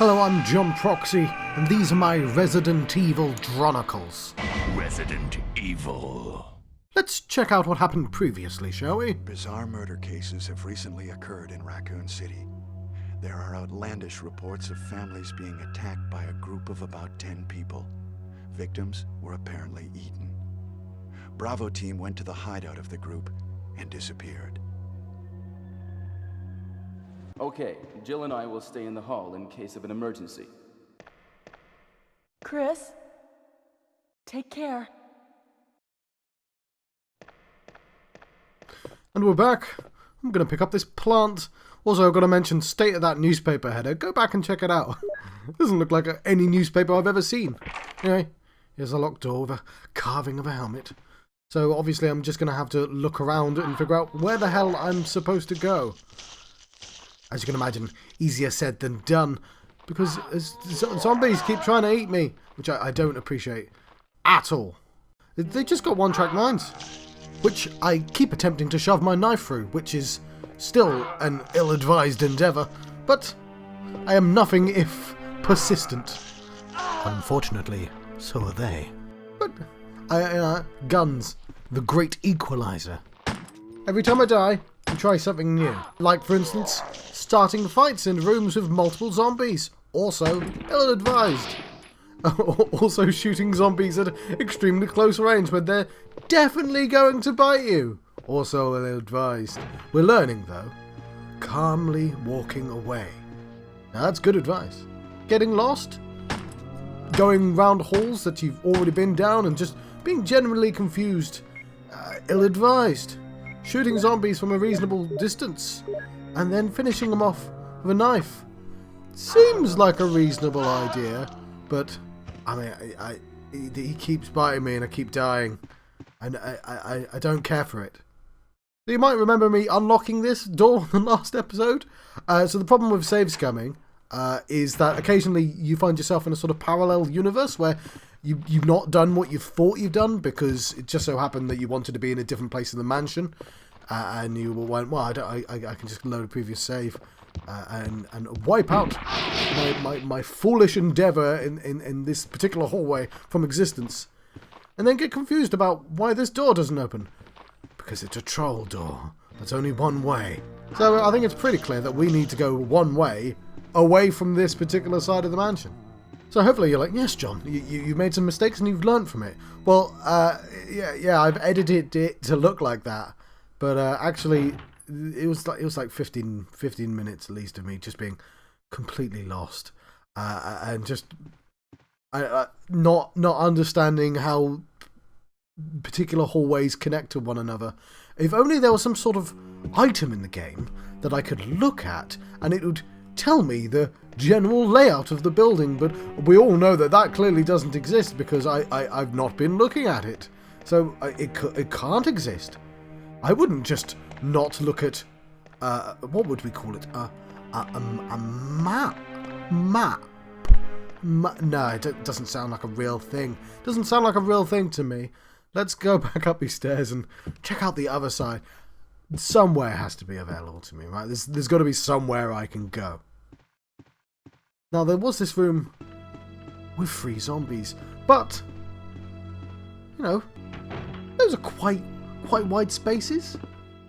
Hello, I'm John Proxy, and these are my Resident Evil Jhronicles. Resident Evil. Let's check out what happened previously, shall we? Bizarre murder cases have recently occurred in Raccoon City. There are outlandish reports of families being attacked by a group of about 10 people. Victims were apparently eaten. Bravo team went to the hideout of the group and disappeared. Okay, Jill and I will stay in the hall in case of an emergency. Chris, take care. And we're back. I'm going to pick up this plant. Also, I've got to mention, state of that newspaper header. Go back and check it out. Doesn't look like any newspaper I've ever seen. Anyway, here's a locked door with a carving of a helmet. So obviously I'm just going to have to look around and figure out where the hell I'm supposed to go. As you can imagine, easier said than done, because zombies keep trying to eat me, which I don't appreciate at all. They just got one-track minds, which I keep attempting to shove my knife through, which is still an ill-advised endeavour, but I am nothing if persistent. Unfortunately, so are they. But, guns, the great equalizer. Every time I die, I try something new. Like, for instance, starting fights in rooms with multiple zombies. Also, ill-advised. Also shooting zombies at extremely close range when they're definitely going to bite you. Also ill-advised. We're learning, though. Calmly walking away. Now, that's good advice. Getting lost? Going round halls that you've already been down and just being generally confused. Ill-advised. Shooting zombies from a reasonable distance, and then finishing them off with a knife. Seems like a reasonable idea, but I mean, he keeps biting me and I keep dying, and I don't care for it. So you might remember me unlocking this door in the last episode. So the problem with save scumming is that occasionally you find yourself in a sort of parallel universe where you've not done what you thought you've done because it just so happened that you wanted to be in a different place in the mansion, and you went, well, I can just load a previous save and wipe out my foolish endeavour in this particular hallway from existence, and then get confused about why this door doesn't open. Because it's a troll door. There's only one way. So I think it's pretty clear that we need to go one way away from this particular side of the mansion. So hopefully you're like, yes, John, you made some mistakes and you've learned from it. Well, yeah, I've edited it to look like that, but actually, it was like 15 minutes at least of me just being completely lost and just not understanding how particular hallways connect to one another. If only there was some sort of item in the game that I could look at and it would tell me the general layout of the building, but we all know that clearly doesn't exist because I've not been looking at it. So it can't exist. I wouldn't just not look at what would we call it? A map. No, it doesn't sound like a real thing. Doesn't sound like a real thing to me. Let's go back up these stairs and check out the other side. Somewhere has to be available to me, right? There's got to be somewhere I can go. Now, there was this room with 3 zombies, but, you know, those are quite wide spaces.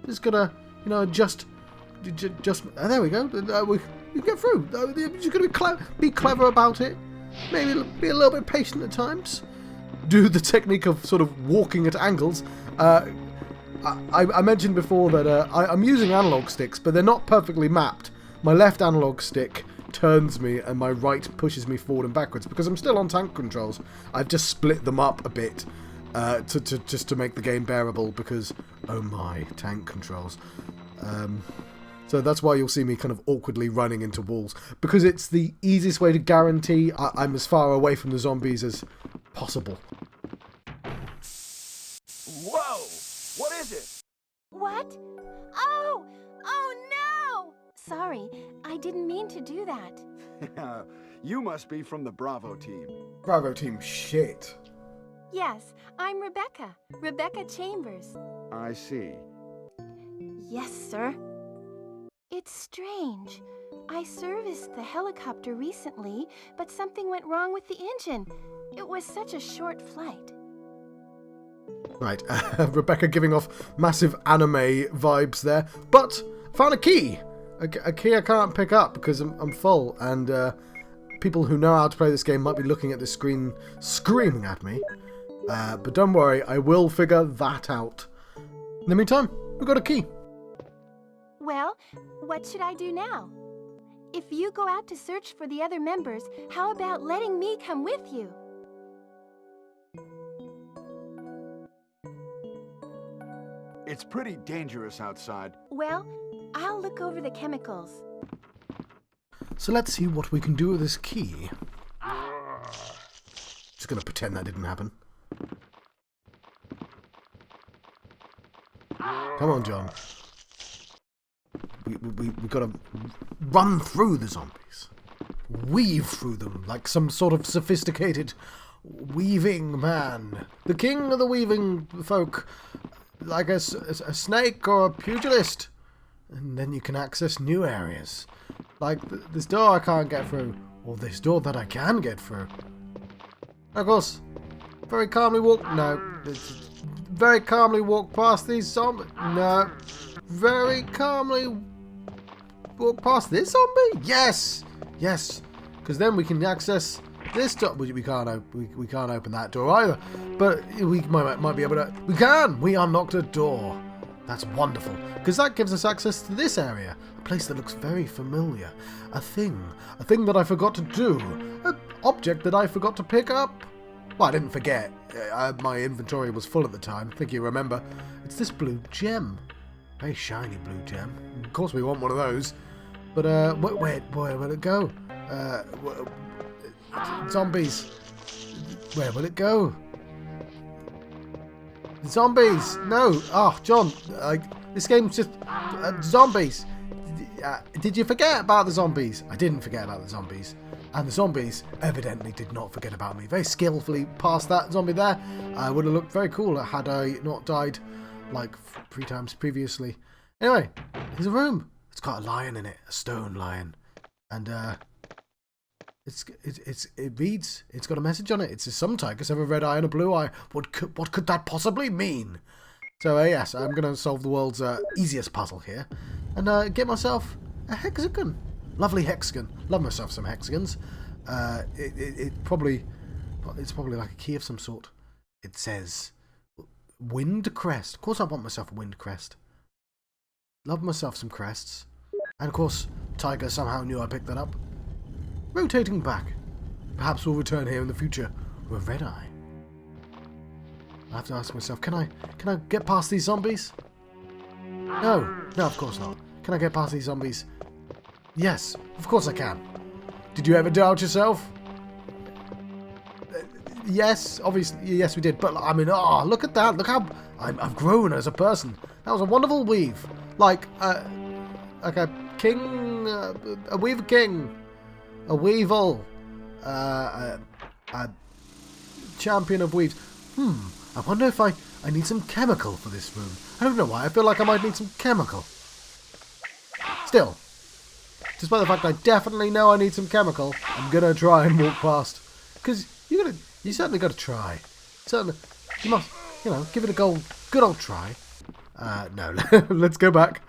Just gotta, you know, just there we go. We can get through. You're just gotta be clever about it. Maybe be a little bit patient at times. Do the technique of sort of walking at angles. I mentioned before that I'm using analog sticks, but they're not perfectly mapped. My left analog stick turns me and my right pushes me forward and backwards because I'm still on tank controls. I've just split them up a bit to make the game bearable because, oh my, tank controls. So that's why you'll see me kind of awkwardly running into walls, because it's the easiest way to guarantee I'm as far away from the zombies as possible. Whoa! What is it? What? Oh no! Sorry, I didn't mean to do that. You must be from the Bravo team. Bravo team shit. Yes, I'm Rebecca. Rebecca Chambers. I see. Yes, sir. It's strange. I serviced the helicopter recently, but something went wrong with the engine. It was such a short flight. Right, Rebecca giving off massive anime vibes there. But, found a key! A key I can't pick up because I'm full, and people who know how to play this game might be looking at this screen screaming at me. But don't worry, I will figure that out. In the meantime, we've got a key. Well, what should I do now? If you go out to search for the other members, how about letting me come with you? It's pretty dangerous outside. Well, I'll look over the chemicals. So let's see what we can do with this key. Just gonna pretend that didn't happen. Come on, John. We gotta run through the zombies. Weave through them like some sort of sophisticated weaving man. The king of the weaving folk. Like a snake or a pugilist. And then you can access new areas. Like this door I can't get through. Or this door that I can get through. Of course, very calmly walk... No. Very calmly walk past these zombies. No. Very calmly walk past this zombie? Yes! Yes. Because then we can access this door. We can't open that door either. But we might be able to... We can! We unlocked a door. That's wonderful. Because that gives us access to this area. A place that looks very familiar. A thing that I forgot to do. An object that I forgot to pick up. Well, I didn't forget. My inventory was full at the time. I think you remember. It's this blue gem. Very shiny blue gem. Of course we want one of those. But, where'd it go? Zombies. Where will it go? Zombies! No! Oh, John. This game's just... zombies! Did you forget about the zombies? I didn't forget about the zombies. And the zombies evidently did not forget about me. Very skillfully past that zombie there. I would have looked very cool had I not died like 3 times previously. Anyway, here's a room. It's got a lion in it. A stone lion. And, it reads. It's got a message on it. It says, some tigers have a red eye and a blue eye. What could that possibly mean? So, yes, I'm going to solve the world's easiest puzzle here. And get myself a hexagon. Lovely hexagon. Love myself some hexagons. It's probably like a key of some sort. It says wind crest. Of course I want myself a wind crest. Love myself some crests. And of course, Tiger somehow knew I picked that up. Rotating back. Perhaps we'll return here in the future with a red eye. I have to ask myself, can I get past these zombies? No, of course not. Can I get past these zombies? Yes, of course I can. Did you ever doubt yourself? Yes, obviously, yes we did. But I mean, oh, look at that. Look how I've grown as a person. That was a wonderful weave. Like a king, a weaver king, a weevil, a champion of weaves. I wonder if I need some chemical for this room. I don't know why. I feel like I might need some chemical. Still, despite the fact I definitely know I need some chemical, I'm gonna try and walk past. Because you certainly got to try. Certainly, you must, give it a good old try. No, let's go back.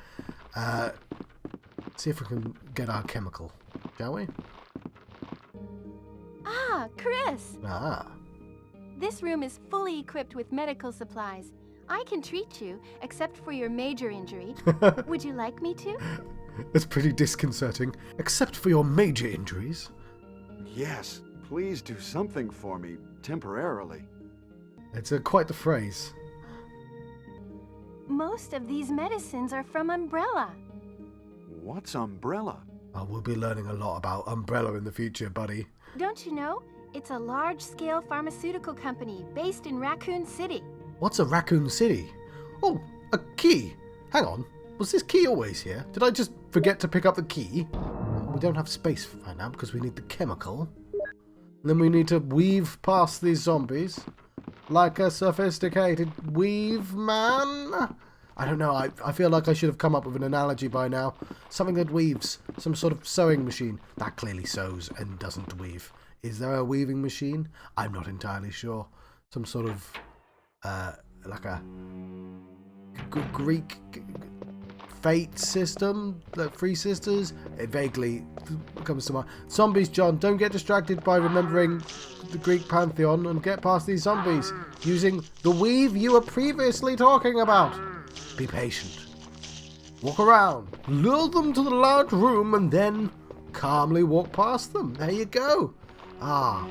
See if we can get our chemical, shall we? Ah, Chris! Ah. This room is fully equipped with medical supplies. I can treat you, except for your major injury. Would you like me to? That's pretty disconcerting. Except for your major injuries. Yes, please do something for me, temporarily. It's quite the phrase. Most of these medicines are from Umbrella. What's Umbrella? Oh, we'll be learning a lot about Umbrella in the future, buddy. Don't you know? It's a large-scale pharmaceutical company based in Raccoon City. What's a Raccoon City? Oh, a key. Hang on. Was this key always here? Did I just forget to pick up the key? We don't have space right now because we need the chemical. And then we need to weave past these zombies. Like a sophisticated weave man. I don't know, I feel like I should have come up with an analogy by now. Something that weaves. Some sort of sewing machine. That clearly sews and doesn't weave. Is there a weaving machine? I'm not entirely sure. Some sort of, like a Greek fate system? The Three Sisters? It vaguely comes to mind. Zombies, John. Don't get distracted by remembering the Greek pantheon and get past these zombies using the weave you were previously talking about. Be patient. Walk around. Lure them to the large room and then calmly walk past them. There you go. Ah,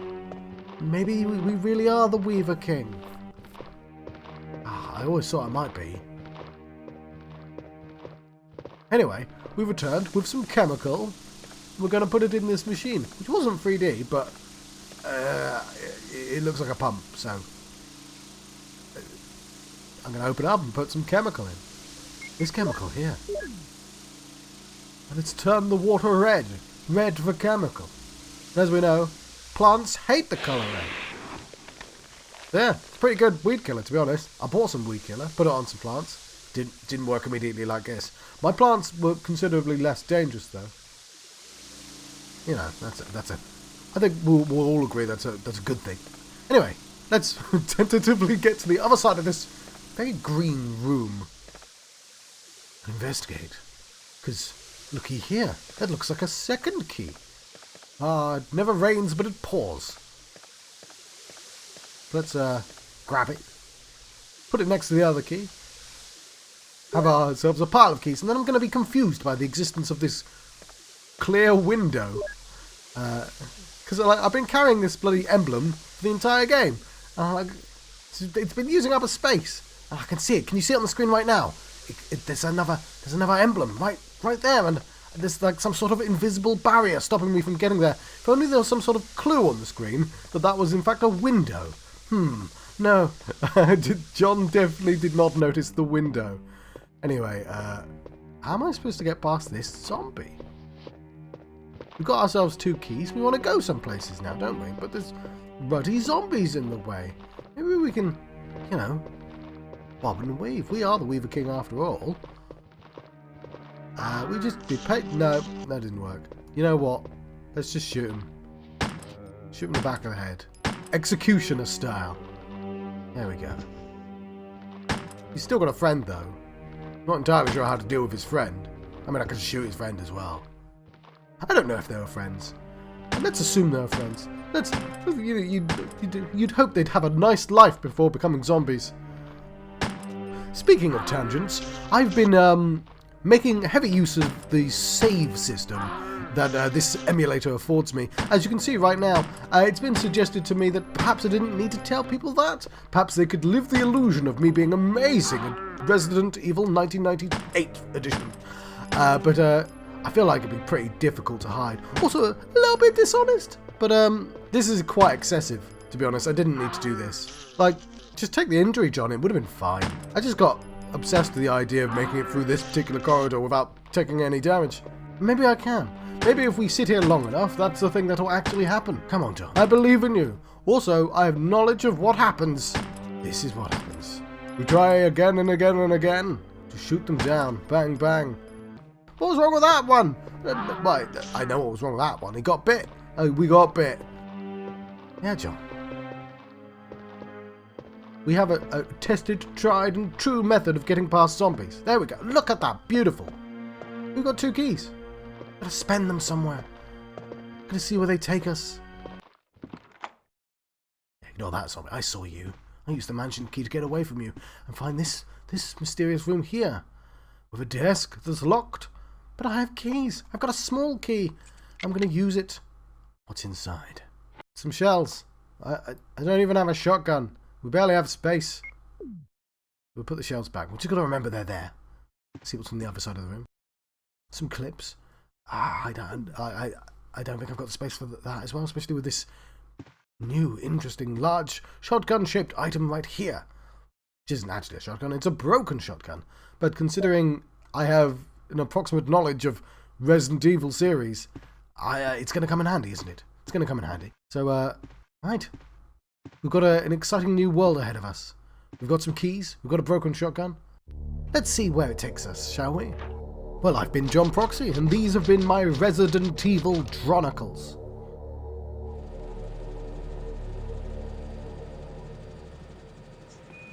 maybe we really are the Weaver King. Ah, I always thought I might be. Anyway, we returned with some chemical. We're going to put it in this machine, which wasn't 3D, but it looks like a pump, so I'm going to open it up and put some chemical in. This chemical here. And it's turned the water red. Red for chemical. And as we know, plants hate the colour red. Yeah, it's a pretty good weed killer, to be honest. I bought some weed killer, put it on some plants. Didn't work immediately like this. My plants were considerably less dangerous, though. You know, that's a. I think we'll all agree that's a good thing. Anyway, let's tentatively get to the other side of this very green room and investigate. Because looky here, that looks like a second key. Ah, it never rains, but it pours. Let's grab it, put it next to the other key, have ourselves a pile of keys, and then I'm going to be confused by the existence of this clear window. Because I've been carrying this bloody emblem for the entire game. It's been using up a space. I can see it. Can you see it on the screen right now? There's another emblem right there, and there's like some sort of invisible barrier stopping me from getting there. If only there was some sort of clue on the screen that was in fact a window. No. John definitely did not notice the window. Anyway, how am I supposed to get past this zombie? We've got ourselves 2 keys. We want to go some places now, don't we? But there's ruddy zombies in the way. Maybe we can, you know, bob and weave. We are the Weaver King after all. We just be No, that didn't work. You know what? Let's just shoot him. Shoot him in the back of the head. Executioner style. There we go. He's still got a friend, though. Not entirely sure how to deal with his friend. I mean, I could shoot his friend as well. I don't know if they were friends. Let's assume they were friends. You'd hope they'd have a nice life before becoming zombies. Speaking of tangents, I've been making heavy use of the save system that this emulator affords me. As you can see right now, it's been suggested to me that perhaps I didn't need to tell people that. Perhaps they could live the illusion of me being amazing at Resident Evil 1998 edition. But I feel like it'd be pretty difficult to hide. Also, a little bit dishonest. But this is quite excessive, to be honest. I didn't need to do this. Like, just take the injury, John. It would have been fine. I just got obsessed with the idea of making it through this particular corridor without taking any damage. Maybe I can. Maybe if we sit here long enough, that's the thing that will actually happen. Come on, John. I believe in you. Also, I have knowledge of what happens. This is what happens. We try again and again and again to shoot them down. Bang, bang. What was wrong with that one? Well, I know what was wrong with that one. He got bit. We got bit. Yeah, John. We have a tested, tried and true method of getting past zombies. There we go. Look at that. Beautiful. We've got 2 keys. Gotta spend them somewhere. Gotta see where they take us. Ignore that zombie. I saw you. I used the mansion key to get away from you and find this mysterious room here. With a desk that's locked. But I have keys. I've got a small key. I'm going to use it. What's inside? Some shells. I don't even have a shotgun. We barely have space. We'll put the shells back. We've just got to remember they're there. See what's on the other side of the room. Some clips. I don't think I've got the space for that as well, especially with this new, interesting, large shotgun-shaped item right here. Which isn't actually a shotgun. It's a broken shotgun. But considering I have an approximate knowledge of Resident Evil series, it's going to come in handy, isn't it? It's going to come in handy. So, right. We've got an exciting new world ahead of us. We've got some keys. We've got a broken shotgun. Let's see where it takes us, shall we? Well, I've been John Proxy, and these have been my Resident Evil Jhronicles.